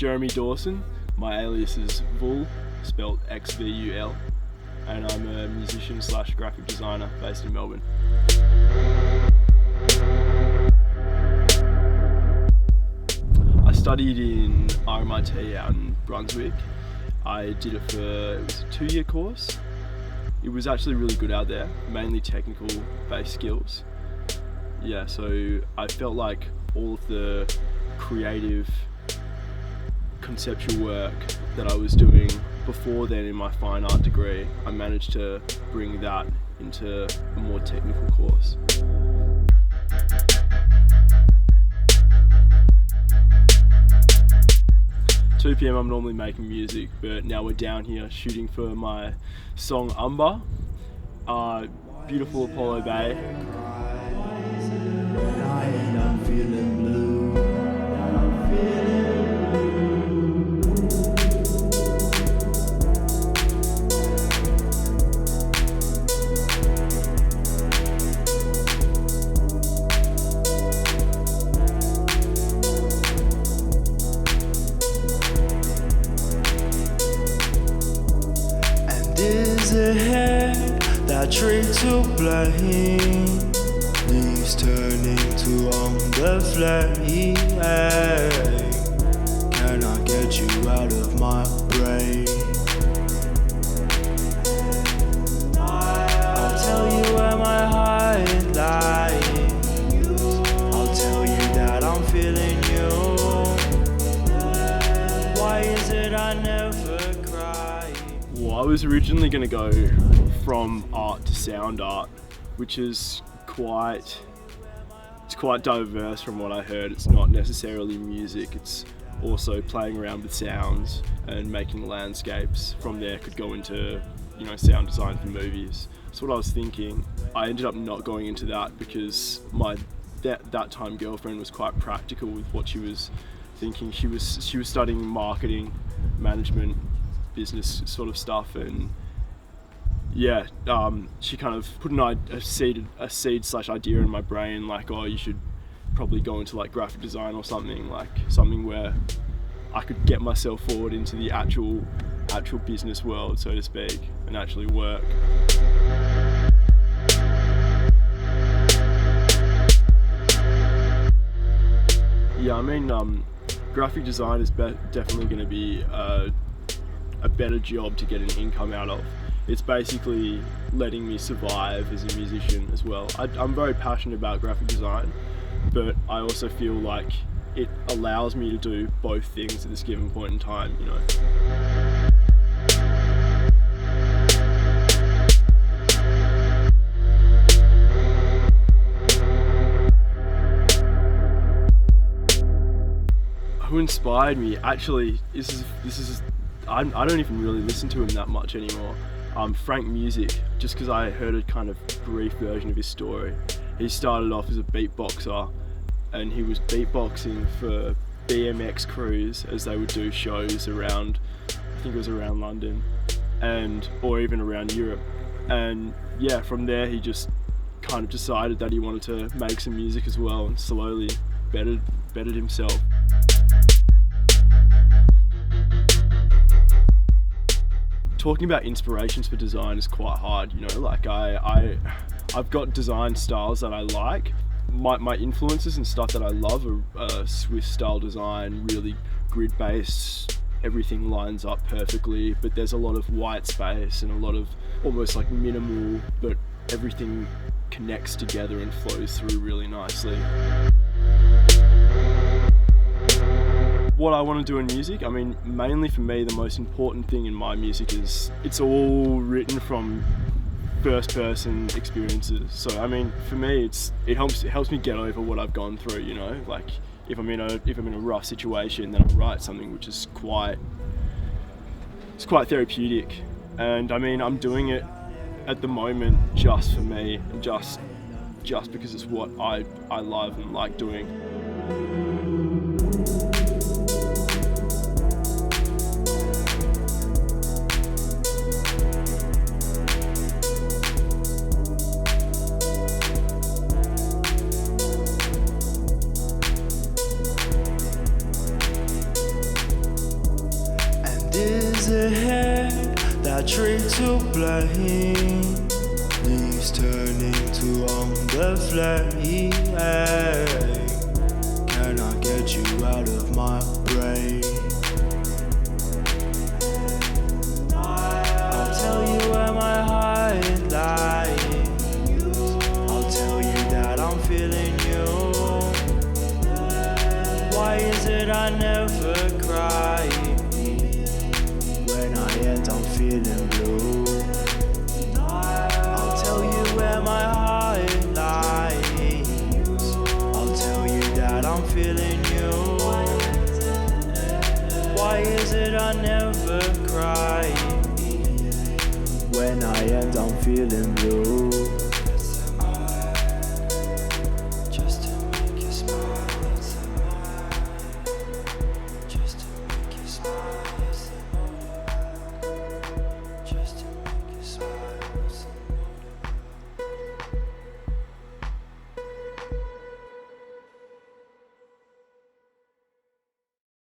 Jeremy Dawson. My alias is Xvul, spelled Xvul, and I'm a musician / graphic designer based in Melbourne. I studied in RMIT out in Brunswick. I did it was a 2-year course. It was actually really good out there, mainly technical based skills. Yeah, so I felt like all of the creative conceptual work that I was doing before then in my fine art degree, I managed to bring that into a more technical course. At 2 PM I'm normally making music, but now we're down here shooting for my song Umber, beautiful Apollo Bay. Is a head that trick to blame, leaves turning to on the flame. Can I get you out of my brain? I'll tell you where my heart lies. I'll tell you that I'm feeling you. Why is it I never cry? Well, I was originally going to go from art to sound art, which is quite diverse from what I heard. It's not necessarily music, it's also playing around with sounds and making landscapes. From there could go into, sound design for movies. That's what I was thinking. I ended up not going into that because my that time girlfriend was quite practical with what she was thinking. She was studying marketing, management, business sort of stuff, and yeah, she kind of put a seed / idea in my brain, like, oh, you should probably go into like graphic design or something where I could get myself forward into the actual business world, so to speak, and actually work. Yeah, I mean, graphic design is definitely going to be a better job to get an income out of. It's basically letting me survive as a musician as well. I'm very passionate about graphic design, but I also feel like it allows me to do both things at this given point in time, Who inspired me? Actually, this is I don't even really listen to him that much anymore. Frank Music, just because I heard a kind of brief version of his story. He started off as a beatboxer, and he was beatboxing for BMX crews as they would do shows around, I think it was around London, or even around Europe. And yeah, from there he just kind of decided that he wanted to make some music as well, and slowly bettered himself. Talking about inspirations for design is quite hard, like I've got design styles that I like. My influences and stuff that I love are Swiss style design, really grid based, everything lines up perfectly, but there's a lot of white space and a lot of almost like minimal, but everything connects together and flows through really nicely. What I want to do in music, I mean, mainly for me, the most important thing in my music is it's all written from first-person experiences. So I mean, for me, it helps me get over what I've gone through. Like if I'm in a rough situation, then I write something which is quite therapeutic. And I mean, I'm doing it at the moment just for me, and just because it's what I love and like doing. that trick to blame. Leaves turning to the flame. Can I get you out of my brain? I'll tell you where my heart lies. I'll tell you that I'm feeling you. Why is it I never cry? When I end, I'm feeling blue. I'll tell you where my heart lies. I'll tell you that I'm feeling you. Why is it I never cry? When I end, I'm feeling blue.